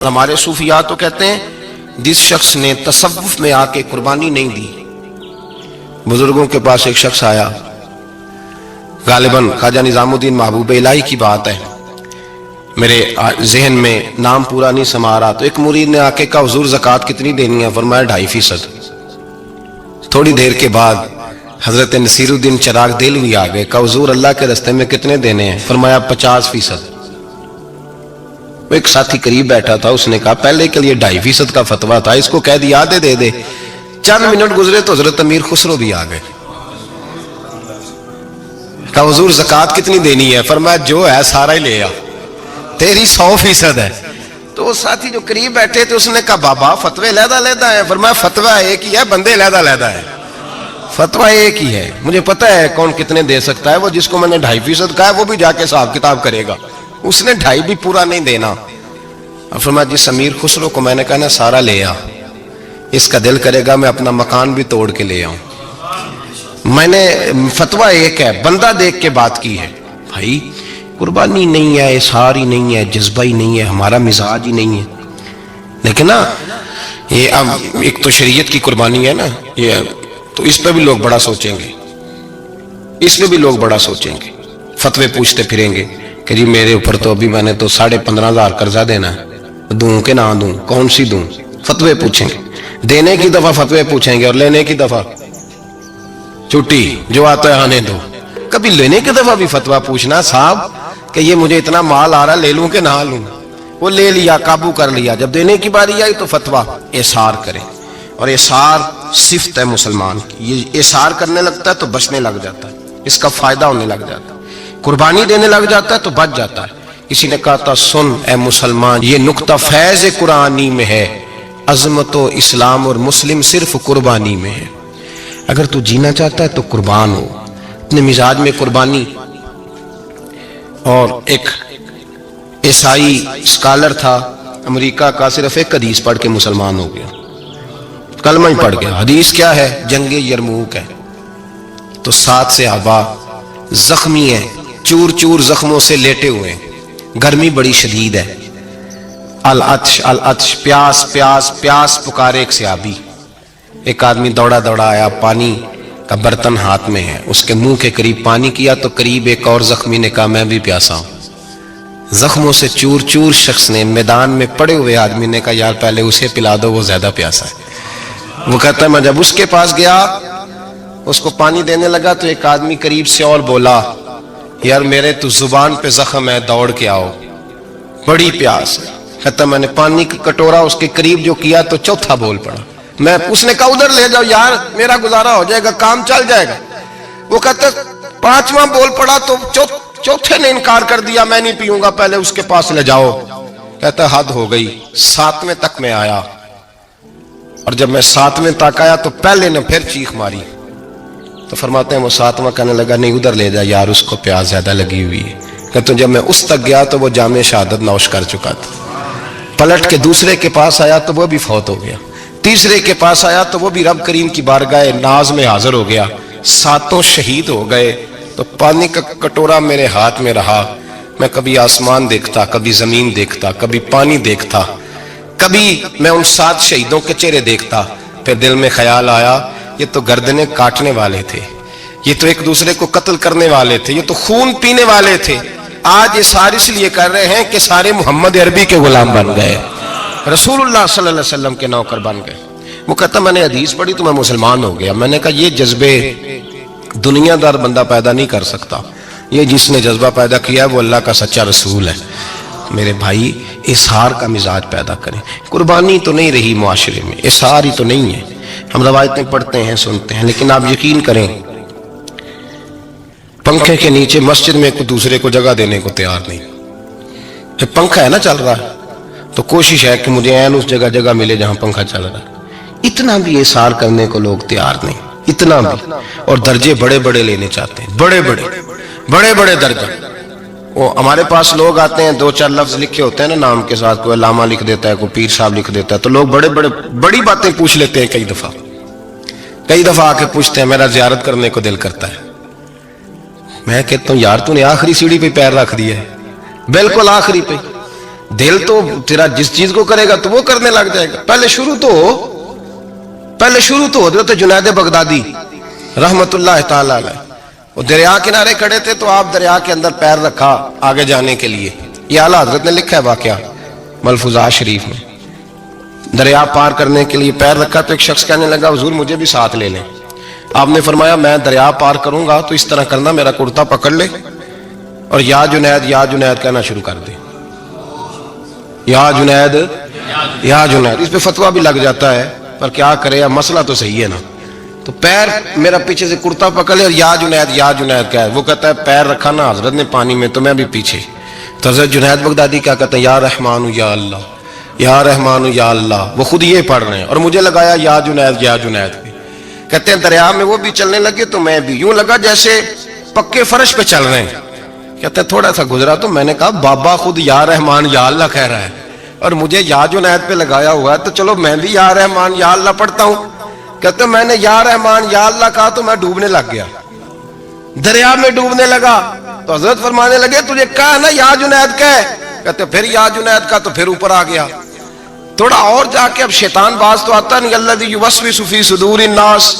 ہمارے صوفیات تو کہتے ہیں جس شخص نے تصوف میں آ کے قربانی نہیں دی. بزرگوں کے پاس ایک شخص آیا، غالباً خواجہ نظام الدین محبوب الہی کی بات ہے، میرے ذہن میں نام پورا نہیں سما رہا. تو ایک مرید نے آ کے کہا حضور زکوٰۃ کتنی دینی ہے؟ فرمایا 2.5%. تھوڑی دیر کے بعد حضرت نصیر الدین چراغ دہلوی آ گئے، کہا حضور اللہ کے راستے میں کتنے دینے ہیں؟ فرمایا 50%. وہ ایک ساتھی قریب بیٹھا تھا، اس نے کہا پہلے کے لیے 2.5% کا فتویٰ تھا، اس کو کہہ دیا دے دے. چند منٹ گزرے تو حضرت امیر خسرو بھی آ گئے، کہا حضور زکوٰۃ کتنی دینی ہے؟ فرمایا جو ہے سارا ہی لے آ، تیری 100% ہے. تو وہ ساتھی جو قریب بیٹھے تھے اس نے کہا بابا فتوے علیحدہ ہیں. فرمایا فتویٰ ایک ہی ہے، بندے علیحدہ ہے. فتویٰ ایک ہی ہے، مجھے پتہ ہے کون کتنے دے سکتا ہے. وہ جس کو میں نے 2.5% کہا ہے وہ بھی جا کے حساب کتاب کرے گا، اس نے 2.5 بھی پورا نہیں دینا. فرمایا جس امیر خسرو کو میں نے کہا نا سارا لے آ، اس کا دل کرے گا میں اپنا مکان بھی توڑ کے لے آؤں. میں نے فتویٰ ایک ہے، بندہ دیکھ کے بات کی ہے. بھائی قربانی نہیں ہے، اظہار ہی نہیں ہے، جذبہ ہی نہیں ہے، ہمارا مزاج ہی نہیں ہے. لیکن نا یہ اب ایک تو شریعت کی قربانی ہے نا، یہ تو اس پہ بھی لوگ بڑا سوچیں گے، اس پہ بھی لوگ بڑا سوچیں گے. فتوے پوچھتے پھریں گے کہ جی میرے اوپر تو ابھی میں نے تو 15,500 قرضہ دینا ہے، دوں کہ نہ دوں، کون سی دوں؟ فتوے پوچھیں گے. دینے کی دفعہ فتوے پوچھیں گے اور لینے کی دفعہ چھٹی، جو آتا ہے آنے دو. کبھی لینے کی دفعہ بھی فتویٰ پوچھنا صاحب کہ یہ مجھے اتنا مال آ رہا لے لوں کہ نہ لوں. وہ لے لیا، قابو کر لیا. جب دینے کی باری آئی تو فتویٰ احصار کریں. اور احصار صفت ہے مسلمان کی، یہ احصار کرنے لگتا ہے تو بچنے لگ جاتا ہے، اس کا فائدہ ہونے لگ جاتا ہے. قربانی دینے لگ جاتا ہے تو بچ جاتا ہے. کسی نے کہا تھا سن اے مسلمان، یہ نقطہ فیض قرآنی میں ہے، عظمت و اسلام اور مسلم صرف قربانی میں ہے. اگر تو جینا چاہتا ہے تو قربان ہو. اپنے مزاج میں قربانی. اور ایک عیسائی اسکالر تھا امریکہ کا، صرف ایک حدیث پڑھ کے مسلمان ہو گیا، کلمہ ہی پڑھ گیا. حدیث کیا ہے؟ جنگ یرموک ہے. تو 7 صحابہ زخمی ہیں، چور چور زخموں سے لیٹے ہوئے ہیں، گرمی بڑی شدید ہے. العطش العطش، پیاس پیاس پیاس پکارے ایک صحابی. ایک آدمی دوڑا دوڑا آیا، پانی کا برتن ہاتھ میں ہے، اس کے منہ کے قریب پانی کیا تو قریب ایک اور زخمی نے کہا میں بھی پیاسا ہوں. زخموں سے چور چور شخص نے میدان میں پڑے ہوئے آدمی نے کہا یار پہلے اسے پلا دو، وہ زیادہ پیاسا ہے. وہ کہتا ہے میں جب اس کے پاس گیا اس کو پانی دینے لگا تو ایک آدمی قریب سے اور بولا یار میرے تو زبان پہ زخم ہے، دوڑ کے آؤ، بڑی پیاس ہے. کہتا میں نے پانی کا کٹورا اس کے قریب جو کیا تو چوتھا بول پڑا. اس نے کہا ادھر لے جاؤ یار، میرا گزارا ہو جائے گا، کام چل جائے گا. وہ کہتا 5واں بول پڑا تو چوتھے نے انکار کر دیا، میں نہیں پیوں گا، پہلے اس کے پاس لے جاؤ. کہتا حد ہو گئی. 7ویں تک میں آیا، اور جب میں 7ویں تک آیا تو پہلے نے پھر چیخ ماری. تو فرماتے ہیں وہ 7واں کہنے لگا نہیں ادھر لے جا یار، اس کو پیاس زیادہ لگی ہوئی ہے. کہتے جب میں اس تک گیا تو وہ جام شہادت نوش کر چکا تھا. پلٹ کے دوسرے کے پاس آیا تو وہ بھی فوت ہو گیا. تیسرے کے پاس آیا تو وہ بھی رب کریم کی بارگاہ ناز میں حاضر ہو گیا. 7 شہید ہو گئے. تو پانی کا کٹورا میرے ہاتھ میں رہا. میں کبھی آسمان دیکھتا، کبھی زمین دیکھتا، کبھی پانی دیکھتا، کبھی میں ان 7 شہیدوں کے چہرے دیکھتا. پھر دل میں خیال آیا یہ تو گردنیں کاٹنے والے تھے، یہ تو ایک دوسرے کو قتل کرنے والے تھے، یہ تو خون پینے والے تھے. آج یہ سارے اس لیے کر رہے ہیں کہ سارے محمد عربی کے غلام بن گئے، رسول اللہ صلی اللہ علیہ وسلم کے نوکر بن گئے. وہ کہتا میں نے حدیث پڑھی تو میں مسلمان ہو گیا. میں نے کہا یہ جذبے دنیا دار بندہ پیدا نہیں کر سکتا، یہ جس نے جذبہ پیدا کیا ہے وہ اللہ کا سچا رسول ہے. میرے بھائی اظہار کا مزاج پیدا کریں. قربانی تو نہیں رہی معاشرے میں، اظہار ہی تو نہیں ہے. ہم روایتیں پڑھتے ہیں سنتے ہیں، لیکن آپ یقین کریں پنکھے کے نیچے مسجد میں کوئی دوسرے کو جگہ دینے کو تیار نہیں. پنکھا ہے نا چل رہا ہے تو کوشش ہے کہ مجھے عین اس جگہ ملے جہاں پنکھا چل رہا ہے. اتنا بھی اظہار کرنے کو لوگ تیار نہیں، اتنا بھی. اور درجے بڑے بڑے لینے چاہتے ہیں، بڑے بڑے درجے. وہ ہمارے پاس لوگ آتے ہیں 2-4 لفظ لکھے ہوتے ہیں نا نام کے ساتھ، کوئی علامہ لکھ دیتا ہے، کوئی پیر صاحب لکھ دیتا ہے، تو لوگ بڑی باتیں پوچھ لیتے ہیں. کئی دفعہ آ کے پوچھتے ہیں میرا زیارت کرنے کو دل کرتا ہے. میں کہتا ہوں یار تو نے آخری سیڑھی پہ پیر رکھ دیا ہے، بالکل آخری پہ. دل تو تیرا جس چیز کو کرے گا تو وہ کرنے لگ جائے گا. پہلے شروع تو ہو حضرت جنید بغدادی رحمت اللہ تعالی علیہ وہ دریا کنارے کھڑے تھے تو آپ دریا کے اندر پیر رکھا آگے جانے کے لیے. یہ اعلیٰ حضرت نے لکھا ہے واقعہ ملفوظات شریف میں. دریا پار کرنے کے لیے پیر رکھا تو ایک شخص کہنے لگا حضور مجھے بھی ساتھ لے لیں. آپ نے فرمایا میں دریا پار کروں گا تو اس طرح کرنا میرا کرتا پکڑ لے اور یا جنید کہنا شروع کر دے. یا جنید اس پہ فتویٰ بھی لگ جاتا ہے پر کیا کرے مسئلہ تو صحیح ہے نا. تو پیر میرا پیچھے سے کرتا پکڑ لے اور یا جنید کہا ہے. وہ کہتا ہے پیر رکھا نا حضرت نے پانی میں تو میں بھی پیچھے. تو حضرت جنید بغدادی کیا کہتے ہیں یا رحمان یا اللہ وہ خود یہ پڑھ رہے ہیں اور مجھے لگایا یا جنید کہتے ہیں دریا میں وہ بھی چلنے لگے تو میں بھی یوں لگا جیسے پکے فرش پہ چل رہے ہیں. کہتے ہیں تھوڑا سا گزرا تو میں نے کہا بابا خود یا رحمان یا اللہ کہہ رہا ہے اور مجھے یا جنید پہ لگایا ہوا ہے تو چلو میں بھی یا رحمان یا اللہ پڑھتا ہوں. کہتے ہیں میں نے یا رحمان یا اللہ کہا تو میں ڈوبنے لگ گیا, دریا میں ڈوبنے لگا. تو حضرت فرمانے لگے تجھے کہا نا یا جنید کہے. کہتے پھر یا جنید کا تو پھر اوپر آ گیا. تھوڑا اور جا کے اب شیطان باز تو آتا نہیں الذی یوسوس فی صدور الناس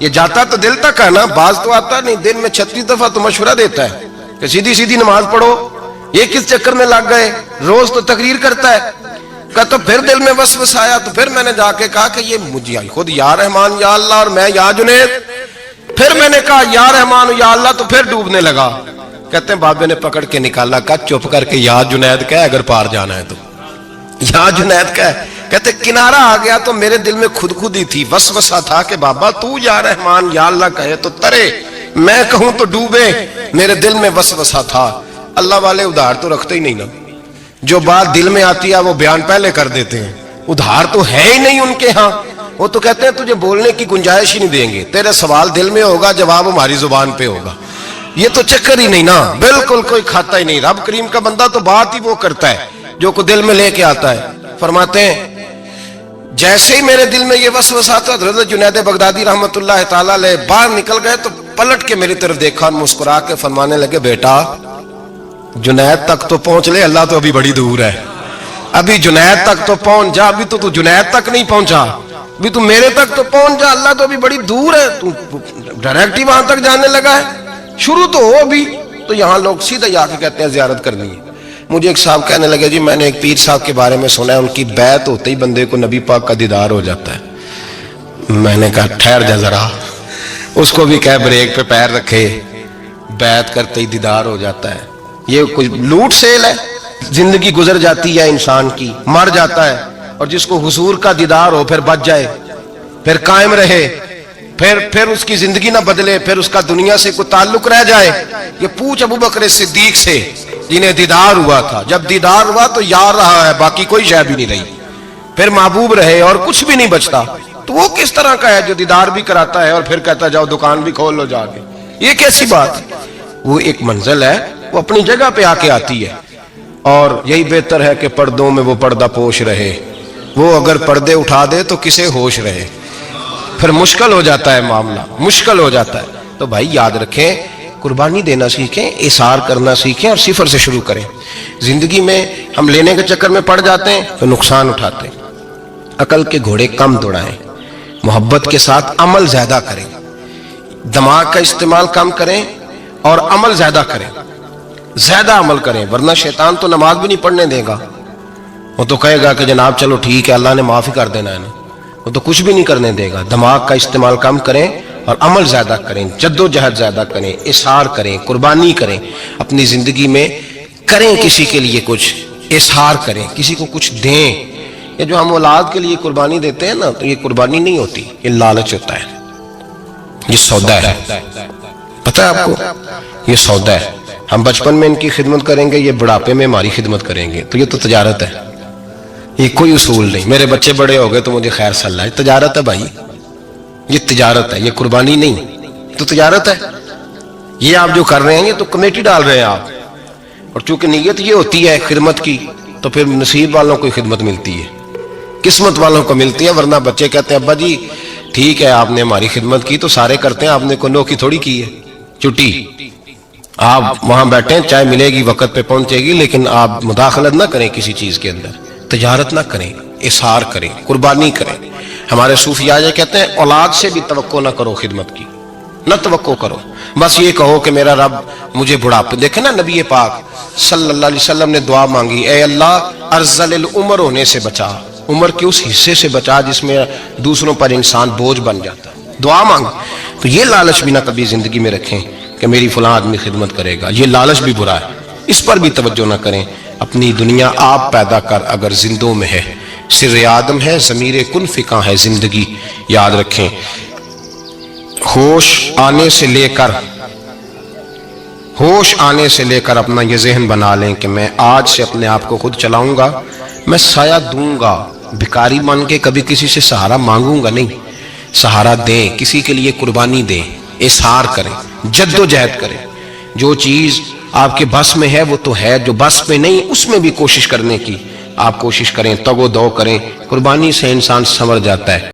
یہ جاتا تو دل تک ہے نا, باز تو آتا نہیں. دن میں 36 دفعہ تو مشورہ دیتا ہے کہ سیدھی نماز پڑھو, یہ کس چکر میں لگ گئے, روز تو تقریر کرتا ہے. تو پھر دل میں وسوسہ آیا تو پھر میں نے جا کے کہا کہ یہ مجھے خود یا رحمان یا اللہ اور میں یا جنید. پھر میں نے کہا یا رحمان یا اللہ تو پھر ڈوبنے لگا. کہتے ہیں بابے نے پکڑ کے نکالا, کہا چپ کر کے یا جنید کہہ اگر پار جانا ہے تو یا جنید کہہ. کہتے کنارہ آ گیا تو میرے دل میں خود ہی تھی, وسوسہ تھا کہ بابا تو یا رحمان یا اللہ کہے تو ترے, میں کہوں تو ڈوبے. میرے دل میں وسوسہ تھا. اللہ والے ادھار تو رکھتے ہی نہیں نا, جو بات دل میں آتی ہے وہ بیان پہلے کر دیتے ہیں. ادھار تو ہے ہی نہیں ان کے ہاں. وہ تو کہتے ہیں تجھے بولنے کی گنجائش ہی نہیں دیں گے, تیرے سوال دل میں ہوگا جواب ہماری زبان پہ ہوگا. یہ تو چکر ہی نہیں نا, بالکل کوئی کھاتا ہی نہیں. رب کریم کا بندہ تو بات ہی وہ کرتا ہے جو کو دل میں لے کے آتا ہے. فرماتے ہیں جیسے ہی میرے دل میں یہ وسوسہ تھا حضرت جنید بغدادی رحمت اللہ تعالی علیہ باہر نکل گئے تو پلٹ کے میری طرف دیکھا اور مسکرا کے فرمانے لگے بیٹا جنید تک تو پہنچ لے, اللہ تو ابھی بڑی دور ہے. ابھی جنید تک تو پہنچ جا, ابھی تو جنید تک نہیں پہنچا, ابھی تو میرے تک تو پہنچ جا, اللہ تو ابھی بڑی دور ہے, تو ڈائریکٹ ہی وہاں تک جانے لگا ہے. شروع تو ہو ابھی. تو یہاں لوگ سیدھا جا کے کہتے ہیں زیارت کرنی ہے. مجھے ایک صاحب کہنے لگے جی میں نے ایک پیر صاحب کے بارے میں سنا ہے ان کی بیعت ہوتے ہی بندے کو نبی پاک کا دیدار ہو جاتا ہے. میں نے کہا ٹھہر جا ذرا, اس کو بھی کہہ بریک پہ پیر رکھے, بیعت کرتے ہی دیدار ہو جاتا ہے. یہ کوئی لوٹ سیل ہے, زندگی گزر جاتی ہے انسان کی, مر جاتا ہے, اور جس کو حضور کا دیدار ہو پھر بچ جائے, پھر قائم رہے, پھر اس کی زندگی نہ بدلے, پھر اس کا دنیا سے کوئی تعلق رہ جائے. یہ پوچھ ابو بکر صدیق سے جنہیں دیدار ہوا تھا, جب دیدار ہوا تو یار رہا ہے, باقی کوئی شے بھی نہیں رہی, پھر محبوب رہے اور کچھ بھی نہیں بچتا. تو وہ کس طرح کا ہے جو دیدار بھی کراتا ہے اور پھر کہتا جاؤ دکان بھی کھول لو جا کے, یہ کیسی بات. وہ ایک منزل ہے, وہ اپنی جگہ پہ آ کے آتی ہے, اور یہی بہتر ہے کہ پردوں میں وہ پردہ پوش رہے, وہ اگر پردے اٹھا دے تو کسے ہوش رہے. پھر مشکل ہو جاتا ہے معاملہ, مشکل ہو جاتا ہے. تو بھائی یاد رکھیں, قربانی دینا سیکھیں, اثار کرنا سیکھیں اور صفر سے شروع کریں. زندگی میں ہم لینے کے چکر میں پڑ جاتے ہیں تو نقصان اٹھاتے ہیں. عقل کے گھوڑے کم دوڑائیں, محبت کے ساتھ عمل زیادہ کریں, دماغ کا استعمال کم کریں اور عمل زیادہ کریں, زیادہ عمل کریں, ورنہ شیطان تو نماز بھی نہیں پڑھنے دے گا. وہ تو کہے گا کہ جناب چلو ٹھیک ہے اللہ نے معافی کر دینا ہے نا, وہ تو کچھ بھی نہیں کرنے دے گا. دماغ کا استعمال کم کریں اور عمل زیادہ کریں, جد و جہد زیادہ کریں, اظہار کریں, قربانی کریں, اپنی زندگی میں کریں, کسی کے لیے کچھ اظہار کریں, کسی کو کچھ دیں. یہ جو ہم اولاد کے لیے قربانی دیتے ہیں نا, تو یہ قربانی نہیں ہوتی, یہ لالچ ہوتا ہے, یہ سودا ہے. پتہ ہے آپ کو, یہ سودا ہے. ہم بچپن میں ان کی خدمت کریں گے, یہ بڑھاپے میں ہماری خدمت کریں گے, تو یہ تو تجارت ہے, یہ کوئی اصول نہیں. میرے بچے بڑے ہو گئے تو مجھے خیر صلی اللہ, یہ تجارت ہے بھائی, یہ تجارت ہے, یہ قربانی نہیں, تو تجارت ہے. یہ آپ جو کر رہے ہیں یہ تو کمیٹی ڈال رہے ہیں آپ, اور چونکہ نیت یہ ہوتی ہے خدمت کی تو پھر نصیب والوں کو خدمت ملتی ہے, قسمت والوں کو ملتی ہے. ورنہ بچے کہتے ہیں ابا جی ٹھیک ہے آپ نے ہماری خدمت کی تو سارے کرتے ہیں, آپ نے کو نو کی تھوڑی کی ہے, چھٹی آپ وہاں بیٹھیں، چائے ملے گی وقت پہ پہنچے گی، لیکن آپ مداخلت نہ کریں کسی چیز کے اندر، تجارت نہ کریں، اظہار کریں، قربانی کریں۔ ہمارے صوفی آجے کہتے ہیں اولاد سے بھی توقع نہ کرو خدمت کی، نہ توقع کرو، بس یہ کہو کہ میرا رب مجھے بڑھاپے، دیکھیں نا نبی پاک صلی اللہ علیہ وسلم نے دعا مانگی، اے اللہ ارذل العمر ہونے سے بچا، عمر کے اس حصے سے بچا جس میں دوسروں پر انسان بوجھ بن جاتا ہے، دعا مانگ۔ تو یہ لالچ بھی نہ کبھی زندگی میں رکھیں کہ میری فلاں آدمی خدمت کرے گا، یہ لالچ بھی برا ہے، اس پر بھی توجہ نہ کریں۔ اپنی دنیا آپ پیدا کر اگر زندوں میں ہے، سر آدم ہے، ضمیر کن فکاں ہے زندگی، یاد رکھیں۔ ہوش آنے سے لے کر اپنا یہ ذہن بنا لیں کہ میں آج سے اپنے آپ کو خود چلاؤں گا، میں سایہ دوں گا، بھکاری مان کے کبھی کسی سے سہارا مانگوں گا نہیں، سہارا دیں، کسی کے لیے قربانی دیں، اظہار کریں، جد و جہد کریں۔ جو چیز آپ کے بس میں ہے وہ تو ہے، جو بس میں نہیں اس میں بھی کوشش کرنے کی آپ کوشش کریں، تگ و دو کریں، قربانی سے انسان سنور جاتا ہے۔